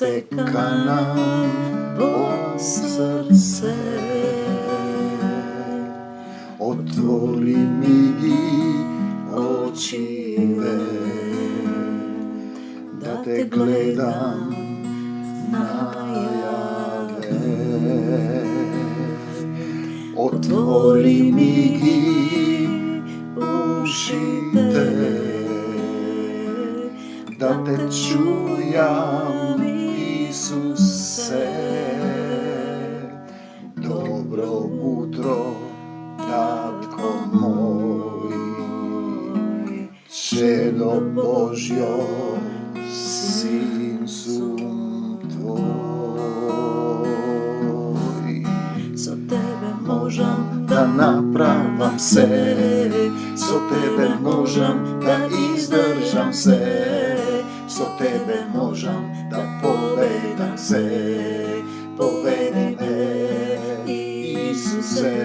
стекана во срце. Отвори ми ги очиве, да те гледам најаве. Отвори ми ги ушите, да те чујам, Исусе. Добро утро, татко мој, чедо Божјо, син сум твој. Со тебе можам да направам се, со тебе можам да издржам се, со тебе можам да победам се. Поведи ме, Исусе,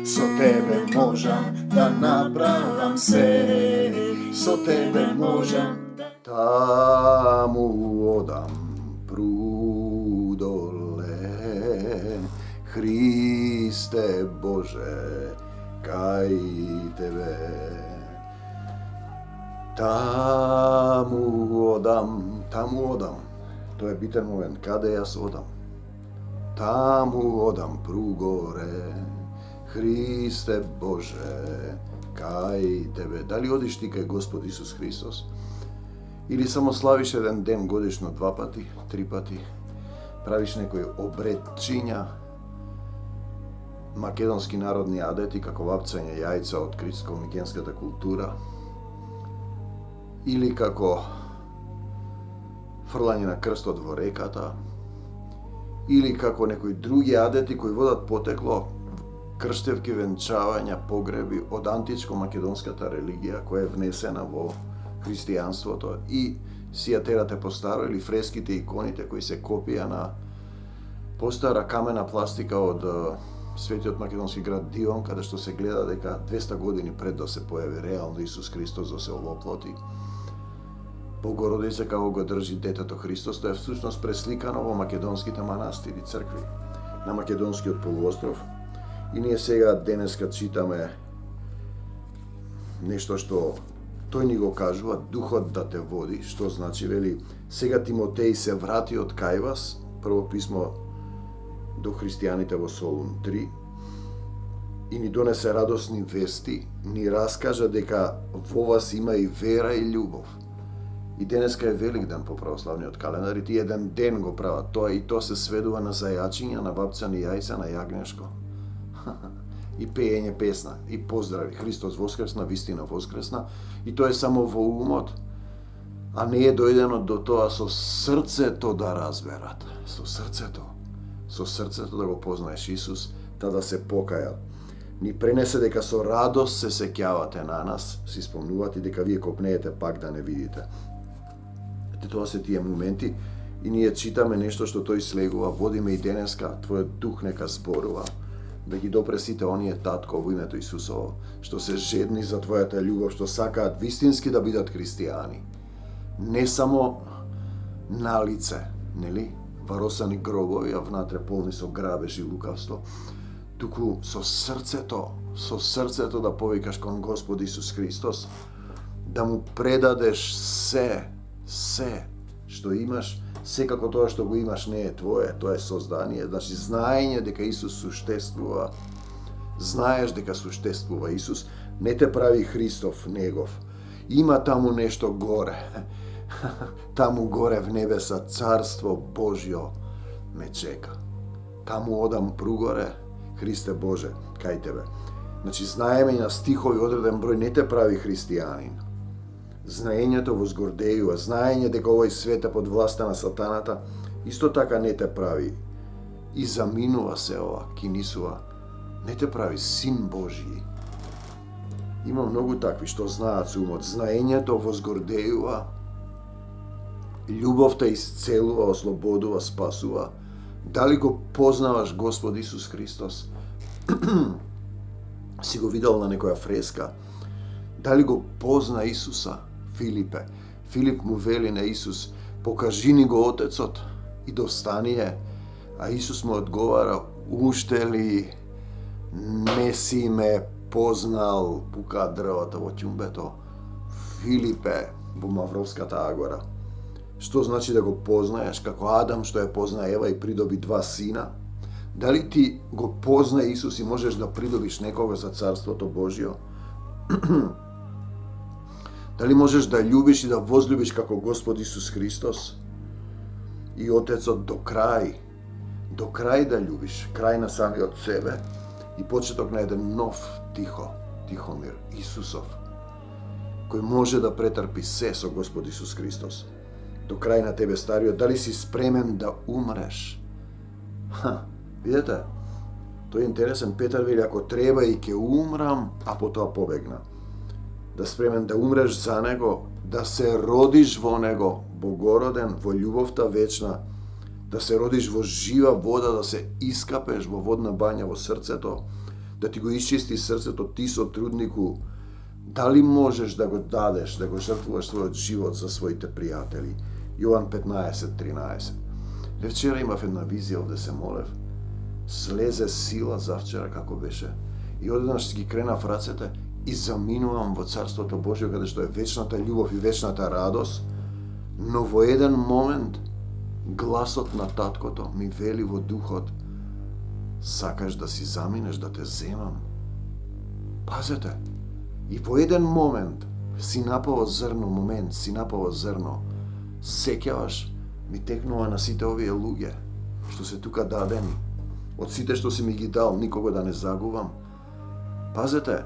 со тебе можам да направам се, со тебе можам да... Таму одам прудоле, Христе Боже, кај тебе. Таму одам. Тоа е битен момент. Каде јас одам? Таму одам пругоре, Христе Боже, кај тебе. Дали одиш ти кај Господ Исус Христос? Или само славиш еден ден годишно 2 пати, 3 пати? Правиш некои обредчиња, македонски народни адети, како вапцање јајца од критско-микенската култура? Или како фрлање на крстот во реката? Или како некои други адети кои водат потекло крштевки, венчавања, погреби од античко-македонската религија која е внесена во христијанството и си ја терате по старо, или фреските, иконите кои се копија на постара камена пластика од светиот македонски град Дион, каде што се гледа дека 200 години пред да се појави реално Исус Христос да се овоплоти, Богородица како го држи детето Христос, тоа е всушност пресликано во македонските манастири, цркви на македонскиот полуостров. И ние сега денеска читаме нешто што тој ни го кажува, духот да те води, што значи, вели, сега Тимотеј се врати од кај вас, прво писмо до христијаните во Солун 3, и ни донесе радосни вести, ни раскажа дека во вас има и вера и љубов. И денеска е велик ден по православниот календар, и ти еден ден го прават тоа, и тоа се сведува на зајачиња, на вапцани јајца, на јагнешко. И пеење песна, и поздрави, Христос воскресна, вистина воскресна, и тоа е само во умот, а не е дојдено до тоа со срцето да разберат, со срцето да го познаеш Исус, да се покајат. Ни пренесе дека со радост се сеќавате на нас, си спомнувате дека вие копнеете пак да не видите. Тоа се тие моменти и ние читаме нешто што тој слегува, водиме и денеска, твојот дух нека зборува, да ги допре сите оние, татко, во името Исусово, што се жедни за твојата љубов, што сакаат вистински да бидат христијани. Не само на лице, нели, варосани гробови, а внатре полни со грабеж и лукавство, туку со срцето да повикаш кон Господ Исус Христос, да му предадеш се што имаш, секако тоа што го имаш не е твое, тоа е создание, значи знаење дека Исус суштествува, знаеш дека суштествува Исус, не те прави Христов негов. Има таму нешто горе, таму горе в небеса Царство Божјо ме чека. Таму одам пругоре, Христе Боже, кај тебе. Значи, знаеме и на стихови одреден број не те прави христијанин. Знаењето возгордејува, знаење дека овој свет е под власта на сатаната, исто така не те прави. И заминува се ова, кинисува, не те прави син Божји. Има многу такви што знаат со умот. Знаењето возгордејува, љубовта исцелува, ослободува, спасува. Дали го познаваш Господ Исус Христос? Си го видел на некоја фреска? Дали го позна Исуса? Филип му вели на Исус, покажи ни го Отецот и достание. А Исус му одговара, уште ли не си ме познал, пука дрвата во ќумбето, Филипе, во Мавровската агора. Што значи да го познаеш, како Адам што ја позна Ева и придоби 2 сина? Дали ти го позна Исус и можеш да придобиш некого за Царството Божјо? Дали можеш да љубиш и да возлюбиш како Господ Исус Христос и Отецот до крај да љубиш, крај на самиот себе и почеток на еден нов Тихомир, Исусов, кој може да претрпи се со Господ Исус Христос. До крај на тебе стариот, дали си спремен да умреш? Видете, тој е интересен. Петар вели, ако треба и ќе умрам, а потоа побегна. Да спремен да умреш за него, да се родиш во него, богороден, во љубовта вечна, да се родиш во жива вода, да се искапеш во водна бања во срцето, да ти го исчисти срцето ти со труднику. Дали можеш да го дадеш, да го жртвуваш својот живот за своите пријатели? Јован 15:13. Вчера имав една визија, овде се молев. Слезе сила завчера како беше. И одеднаш си ги кренав рацете и заминувам во Царството Божјо, каде што е вечната љубов и вечната радост, но во еден момент гласот на таткото ми вели во духот: сакаш да си заминеш, да те земам? Пазете, и во еден момент си напало зрно, сеќаваш, ми текнува на сите овие луѓе што се тука дадени. Од сите што си ми ги дал, никого да не загубам. Пазете,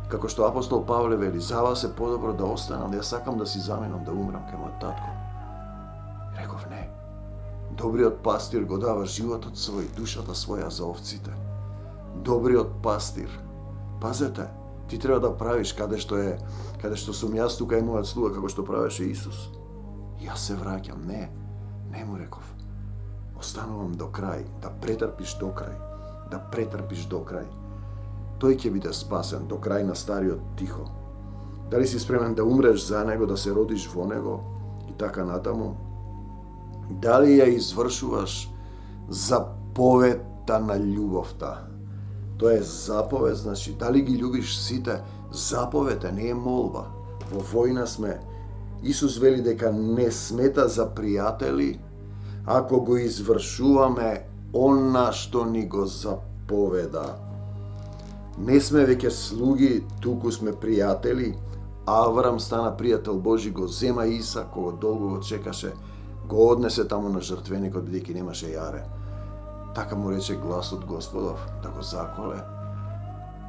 како што апостол Павле вели, за вас е подобро да останам, да ја сакам да си заминам, да умрам кај мојот татко. Реков не. Добриот пастир го дава животот свој, душата своја за овците. Добриот пастир. Пазете, ти треба да правиш каде што сум јас тука и мојот слуга, како што правеше Исус. Јас се враќам, не му реков. Останувам до крај, да претрпиш до крај. Тој ќе биде спасен до крај на стариот Тихо. Дали си спремен да умреш за него, да се родиш во него и така натаму? Дали ја извршуваш заповедта на љубовта? Тоа е заповед, значи, дали ги љубиш сите? Заповед не е молба. Во војна сме. Исус вели дека не смета за пријатели ако го извршуваме она што ни го заповеда. Не сме веќе слуги, туку сме пријатели. Аврам стана пријател Божи, го зема Исак, кога долго го чекаше, го однесе таму на жртвеникот, бидејќи немаше јаре. Така му рече гласот Господов, да го заколе.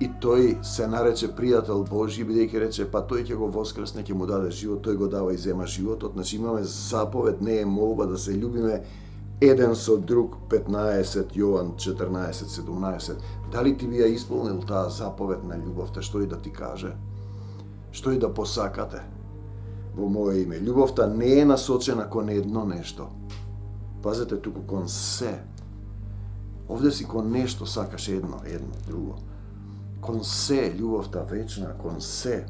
И тој се нарече пријател Божи, бидејќи рече, па тој ќе го воскресне, ќе му даде живот, тој го дава и зема животот. Значи имаме заповед, не е молба, да се љубиме еден со друг. 15 Јован 14:17. Дали ти би ја исполнил таа заповед на љубовта, што и да ти каже? Што и да посакате во моје име? Љубовта не е насочена кон едно нешто. Пазете, туку кон се. Овде си кон нешто сакаш едно, друго. Кон се, љубовта вечна, кон се.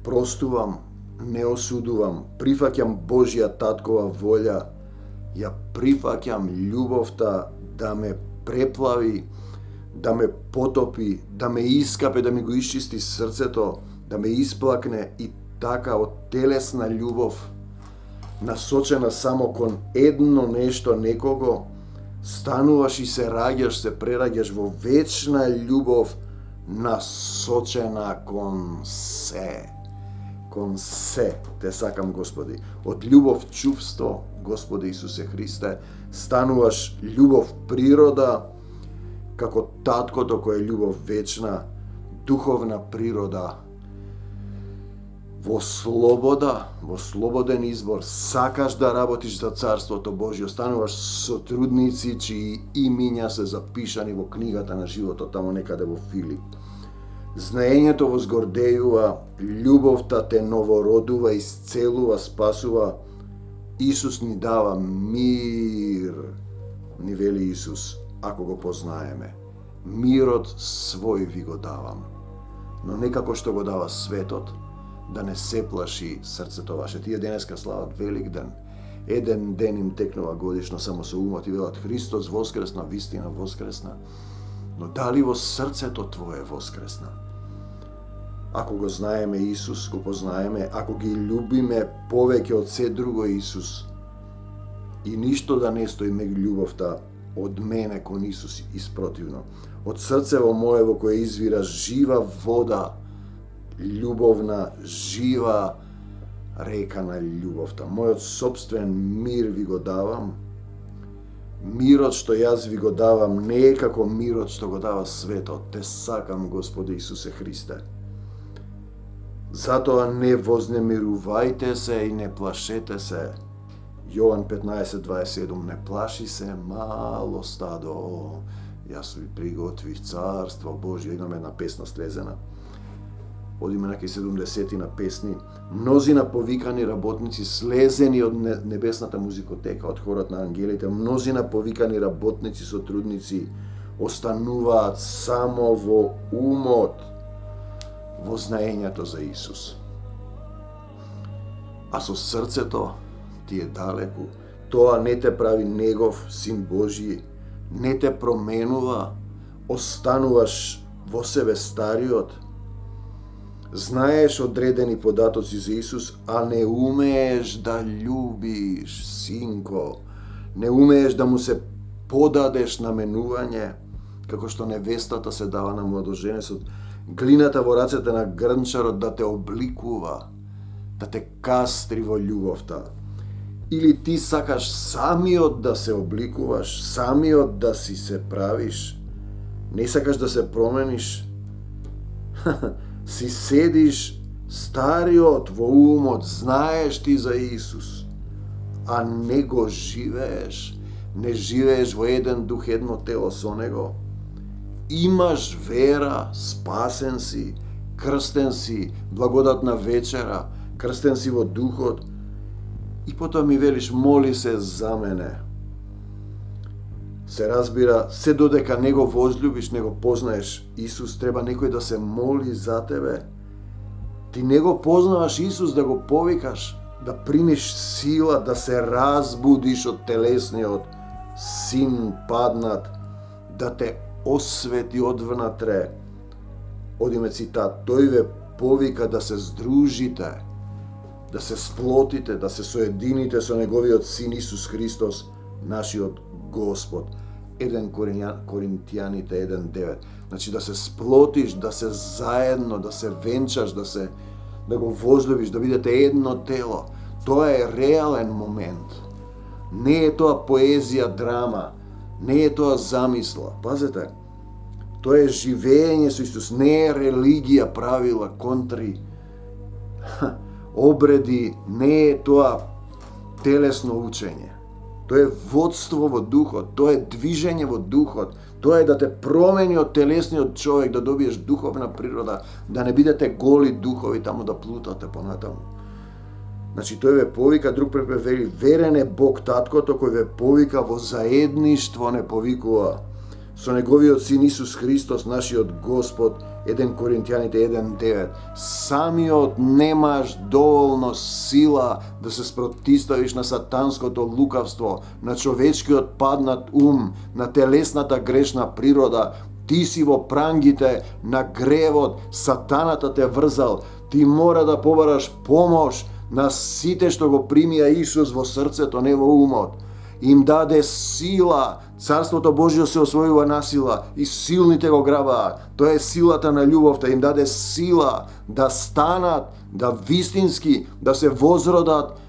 Простувам, не осудувам, прифаќам Божја таткова волја, ја прифаќам љубовта да ме преплави, да ме потопи, да ме искапе, да ми го исчисти срцето, да ме исплакне, и така од телесна љубов, насочена само кон едно нешто, некого, стануваш и се раѓаш, се прераѓаш во вечна љубов, насочена кон се. Кон се те сакам, Господи. Од љубов чувство, Господи Исусе Христе, стануваш љубов природа, како таткото кој е љубов вечна, духовна природа. Во слобода, во слободен избор, сакаш да работиш за Царството Божјо, стануваш сотрудници чии имиња се запишани во книгата на животот, тамо некаде во Филип. Знаењето возгордејува, љубовта те новородува, исцелува, спасува. Исус ни дава мир, ни вели Исус, ако го познаеме. Мирот свој ви го давам, но не како што го дава светот, да не се плаши срцето ваше. Тие денеска слават Велик ден еден ден им текнува годишно само со умот и велат Христос воскресна, вистина воскресна. Но дали во срцето твое воскресна? Ако го знаеме Исус, го познаеме, ако ги љубиме повеќе од се друго Исус, и ништо да не стои меѓу љубовта од мене кон Исус испротивно. Од срцево моево кое извира жива вода, љубовна, жива река на љубовта. Мојот собствен мир ви го давам. Мирот што јас ви го давам не е како мирот што го дава светот. Те сакам, Господи Исусе Христе. Затоа не вознемирувајте се и не плашете се. Јован 15:27. Не плаши се, мало стадо. Јас ви приготвих царство Божје. Имаме една песна слезена. Одиме на 70 на песни. Мнозина повикани работници слезени од небесната музикотека, од хорот на ангелите. Мнозина повикани работници, сотрудници остануваат само во умот, во знаењето за Исус. А со срцето ти е далеку. Тоа не те прави негов син Божји, не те променува, остануваш во себе стариот. Знаеш одредени податоци за Исус, а не умееш да љубиш, синко. Не умееш да му се подадеш на менување, како што невестата се дава на младоженецот. Глината во рацете на грнчарот да те обликува, да те кастри во љубовта. Или ти сакаш самиот да се обликуваш, самиот да си се правиш, не сакаш да се промениш, си седиш стариот во умот, знаеш ти за Исус, а не го живееш, не живееш во еден дух, едно тело со Него. Имаш вера, спасен си, крстен си, благодатна вечера, крстен си во духот, и потоа ми велиш, моли се за мене. Се разбира, се додека не го возлюбиш, не го познаеш Исус, треба некој да се моли за тебе. Ти не го познаваш Исус да го повикаш, да примиш сила, да се разбудиш од телесниот син паднат, да те освети одвнатре. Одиме цитат, тој ве повика да се здружите, да се сплотите, да се соедините со неговиот син Исус Христос, нашиот Господ. 1 Коринтијаните 1:9. Значи да се сплотиш, да се заедно, да се венчаш, да го возлюбиш, да бидете едно тело. Тоа е реален момент. Не е тоа поезија, драма, не е тоа замисла. Пазете, тоа е живење со Исус, не е религија, правила, контри, обреди, не е тоа телесно учење. Тоа е водство во духот, тоа е движење во духот, тоа е да те промени од телесниот човек, да добиеш духовна природа, да не бидете голи духови таму да плутате понатаму. Значи тој ве повика, друг препев вели, верен е Бог Таткото кој ве повика во заедништво, не повикува со неговиот син Исус Христос, нашиот Господ. 1 Коринтијаните 1:9. Самиот немаш доволно сила да се спротиставиш на сатанското лукавство, на човечкиот паднат ум, на телесната грешна природа. Ти си во прангите на гревот, сатаната те врзал. Ти мора да побараш помош на сите што го примија Исус во срцето, не во умот. Им даде сила. Царството Божјо се освојува на сила и силните го грабаат. Тоа е силата на љубовта. Им даде сила да станат, да вистински, да се возродат,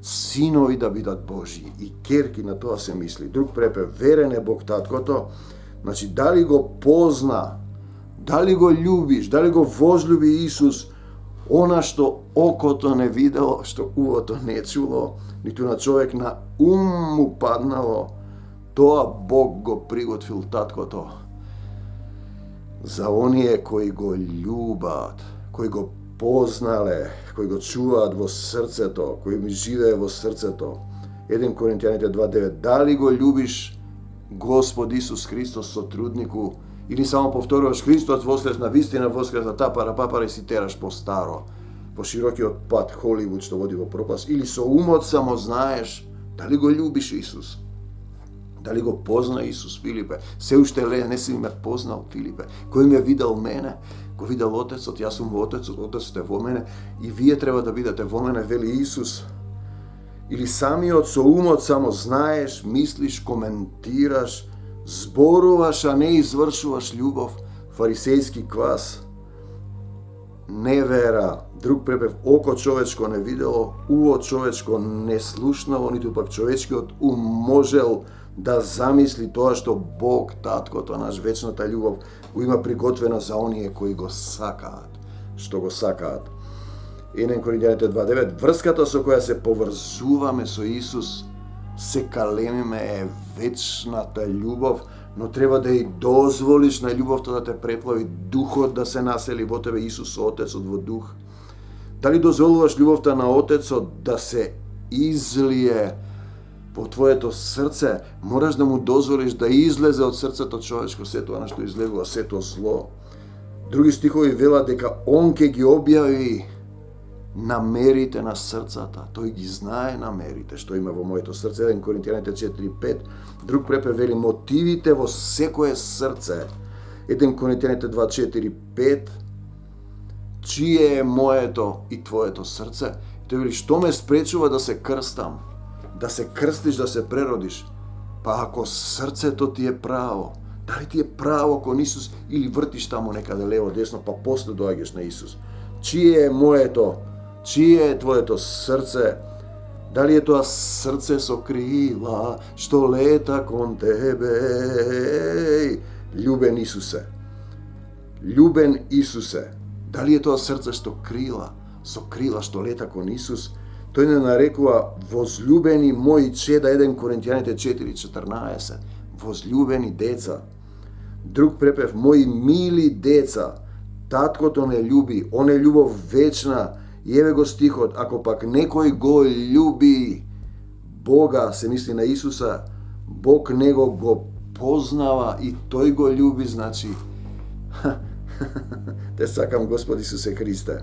синови да бидат Божји. И керки на тоа се мисли. Друг препев, верен е Бог Таткото. Значи, дали го позна, дали го љубиш, дали го возлюби Исус, она што окото не видело, што увото не чуло, ниту на човек на ум му паднало, тоа Бог го приготвил Таткото за оние кои го љубат, кои го познале, кои го чуваат во срцето, кои ми живее во срцето. 1 Коринтијаните 2:9. Дали го љубиш Господ Исус Христос, сотруднику, или само повторуваш Христос воскресна, вистина воскресна, тапара, папара и си тераш по старо. по широкиот пат Холивуд што води во пропаст, или со умот само знаеш дали го љубиш Исус. Дали го позна Исус, Филипе? Се уште не си ме познал, Филипе. Кој ме видел мене, го видел Отецот, јас сум во Отецот, Отецот е во мене, и вие треба да бидете во мене, вели Исус. Или самиот со умот само знаеш, мислиш, коментираш, зборуваш, а не извршуваш љубов, фарисејски квас, невера, друг препев, око човечко не видело, уво човечко не слушнало, ниту пак човечкиот ум можел да замисли тоа што Бог, Таткото наш, вечната љубов, го има приготвено за оние кои го сакаат, што го сакаат. 1 Коринјаните 2:9, врската со која се поврзуваме со Исус, се калемиме е вечната љубов, но треба да и дозволиш на љубовта да те преплави, духот да се насели во тебе, Исус Отецот во дух. Дали дозволуваш љубовта на Отецот да се излие во твоето срце, мораш да му дозволиш да излезе од срцето човечко сето она што излегува, сето зло. Други стихови велат дека он ќе ги објави намерите на срцата. Тој ги знае намерите што има во моето срце. 1 Коринтијаните 4:5. Друг препев вели мотивите во секое срце. 1 Коринтијаните 2:4-5. Чие е моето и твоето срце? Тој вели што ме спречува да се крстам? Да се крстиш, да се преродиш? Па ако срцето ти е право, дали ти е право кон Исус или вртиш таму некаде лево, десно, па после доаѓаш на Исус? Чие е моето? Чие е твоето срце? Дали е тоа срце со крила што лета кон тебе? Љубен Исусе. Љубен Исусе. Дали е тоа срце со крила што лета кон Исус? Тој не нарекува возлюбени мои чеда, 1 Коринтијаните 4:14. Возлюбени деца. Друг препев, мои мили деца, таткото не љуби, он е љубов вечна. И еве го стихот, ако пак некој го љуби Бога, се мисли на Исуса, Бог него го познава и тој го љуби, значи, те сакам Господ Исусе Христе.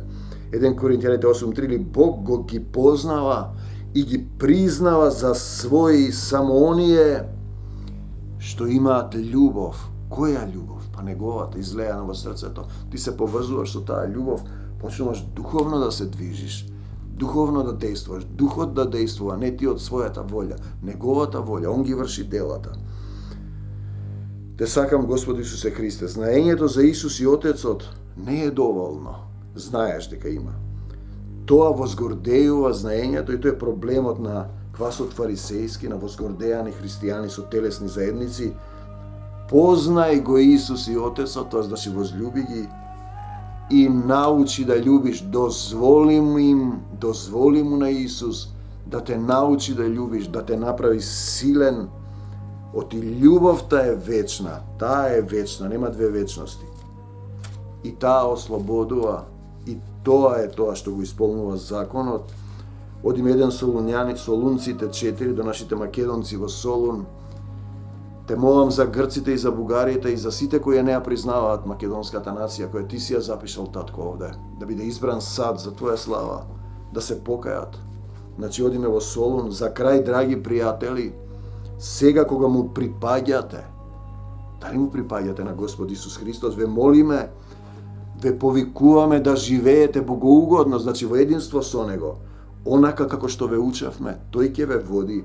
1 Коринтијаните 8:3, Бог го ги познава и ги признава за своји само оние што имаат љубов. Која љубов? Па неговата, излејана во срцето. Ти се поврзуваш со таа љубов, почнуваш духовно да се движиш, духовно да действуваш, духот да действува, не ти од својата волја, неговата волја, он ги врши делата. Те сакам Господ Исусе Христе. Знаењето за Исус и Отецот не е доволно. Знаеш дека има. Тоа возгордејува знаењето и тоа е проблемот на квасот фарисејски, на возгордејани христијани со телесни заедници. Познај го Исус и Отецот, тоа значи возлюби ги и научи да љубиш. Дозволи му на Исус да те научи да љубиш, да те направи силен. Оти љубовта е вечна, таа е вечна, нема две вечности. И таа ослободува, и тоа е тоа што го исполнува законот. Одиме 1 Солунците 4 до нашите македонци во Солун. Те молам за грците и за бугарите и за сите кои не ја признаваат македонската нација, која ти си ја запишал, татко, овде, да биде избран сад за твоја слава, да се покајат. Значи, одиме во Солун. За крај, драги пријатели, сега кога му припаѓате, дали му припаѓате на Господ Исус Христос, ве молиме, ве повикуваме да живеете богоугодно, значи во единство со Него, онака како што ве учевме, тој ќе ве води.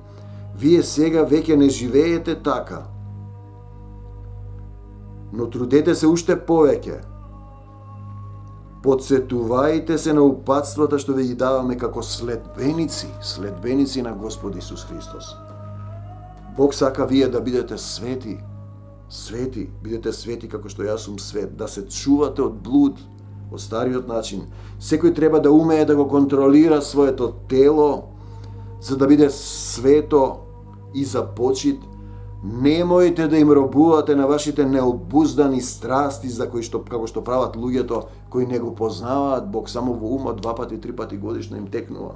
Вие сега веќе не живеете така, но трудете се уште повеќе. Подсетувајте се на упатствата што ве ги даваме како следбеници на Господ Исус Христос. Бог сака вие да бидете свети, бидете свети како што јас сум свет, да се чувате од блуд, од стариот начин. Секој треба да умее да го контролира своето тело, за да биде свето и за почит. Немојте да им робувате на вашите необуздани страсти, за кои што, како што прават луѓето кои не го познаваат Бог, само во умот 2 пати, 3 пати годишно им текнува.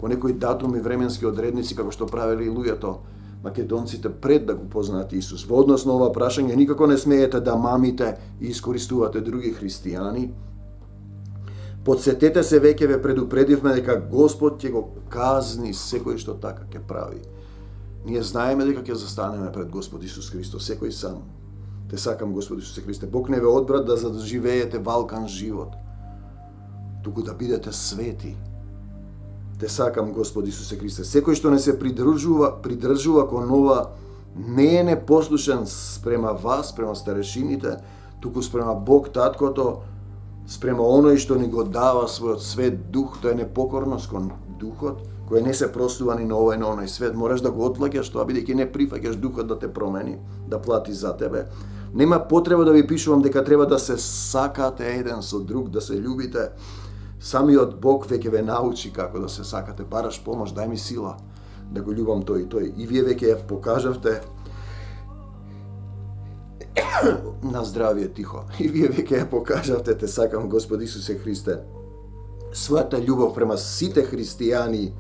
По некои датуми, временски одредници, како што правели луѓето, македонците пред да го познаат Исус. Во однос на ова прашање, никако не смеете да мамите и искористувате други христијани. Подсетете се, веќе ве предупредивме дека Господ ќе го казни секој што така ќе прави. Ние знаеме дека ќе застанеме пред Господ Исус Христос, секој сам. Те сакам, Господ Исусе Христе, Бог не ве одбрат да заживеете валкан живот, туку да бидете свети. Те сакам, Господ Исусе Христе, секој што не се придржува кон ова, не е непослушен спрема вас, спрема старешините, туку спрема Бог Таткото, спрема оној што ни го дава својот свет дух, тоа е непокорност кон духот, кој не се простува ни на овој на оној свет. Мораш да го отплаќаш тоа, бидејќи не прифаќаш духот да те промени, да плати за тебе. Нема потреба да ви пишувам дека треба да се сакате еден со друг, да се љубите. Самиот Бог веќе ве научи како да се сакате. Бараш помош, дај ми сила да го љубам тој и тој. И вие веќе ја покажавте на здравие, тихо. И вие веќе ја покажавте, те сакам, Господ Исусе Христе, својата љубов према сите христијани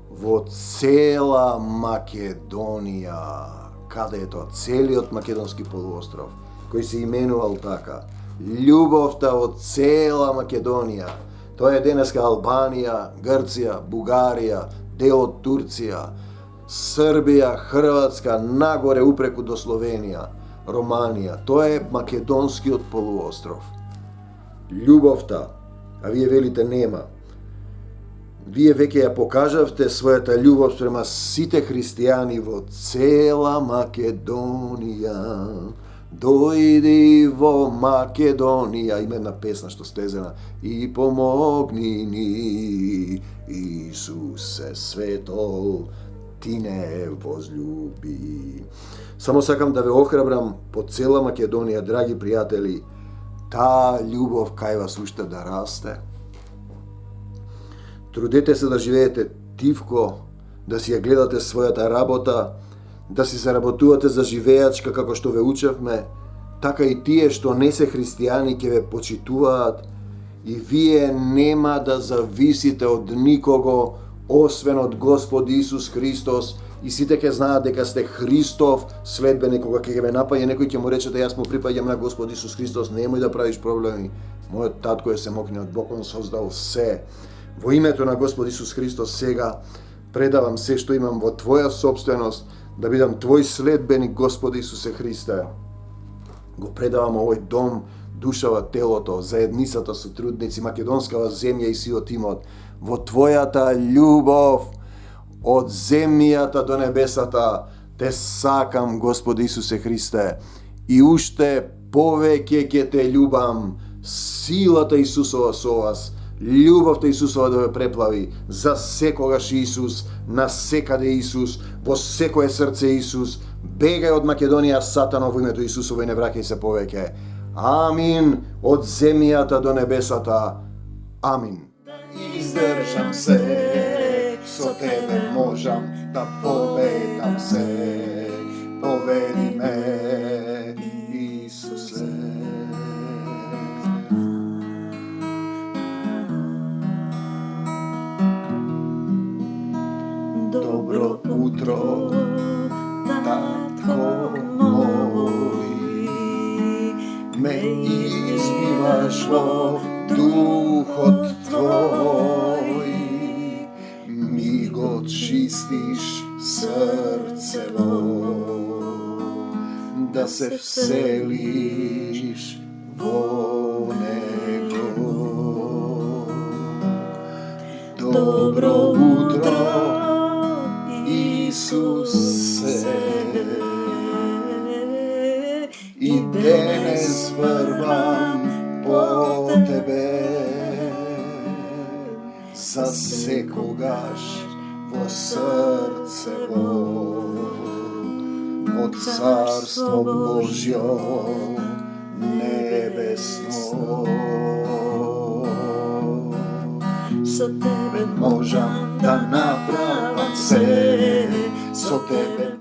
во цела Македонија. Каде е тоа? Целиот македонски полуостров, кој се именувал така. Љубовта од цела Македонија. Тоа е денеска Албанија, Грција, Бугарија, дел од Турција, Србија, Хрватска, нагоре упреку до Словенија, Романија. Тоа е македонскиот полуостров. Љубовта, а вие велите нема. Вие веќе ја покажавте својата љубов према сите христијани во цела Македонија. Дојди во Македонија, има една песна што стезена, и помогни ни, Исусе светол, ти не возлюби. Само сакам да ве охрабрам по цела Македонија, драги пријатели, таа љубов кај вас уште да расте. Трудете се да живеете тивко, да си ја гледате својата работа, да си заработувате за живеачка како што ве учевме, така и тие што не се христијани ќе ве почитуваат и вие нема да зависите од никого, освен од Господ Исус Христос, и сите ќе знаат дека сте Христов следбеник. Кога ќе ме напаѓа некој, ќе му речете јас му припаѓам на Господ Исус Христос, немој да правиш проблеми. Мојот татко е семокниот Бог, он создал се. Во името на Господ Исус Христос сега предавам се што имам во твоја собственост, да бидам твој следбеник, Господи Исусе Христе. Го предавам овој дом, душава, телото, заедницата со трудници, македонскава земја и сиот имот, во твојата љубов од земјата до небесата. Те сакам, Господи Исусе Христе, и уште повеќе ќе те љубам. Силата Исусова со вас, љубовта Исусова да ве преплави, за секогаш Исус, на секаде Исус, во секое срце Исус. Бегај од Македонија, Сатано, во името Исусово, и не враќај се повеќе. Амин, од земјата до небесата. Амин. Издржам се, со тебе можам да победам се. Поведи ме, Исусе. Добро утро, татко мој, ме измиваш во духот твој, ми го чистиш срцево, да се вселиш во него. Добро утро, Исусе, и денес врвам по тебе, за секогаш во срцево, во Царство Божјо небесно. Со тебе можам да направам се, со тебе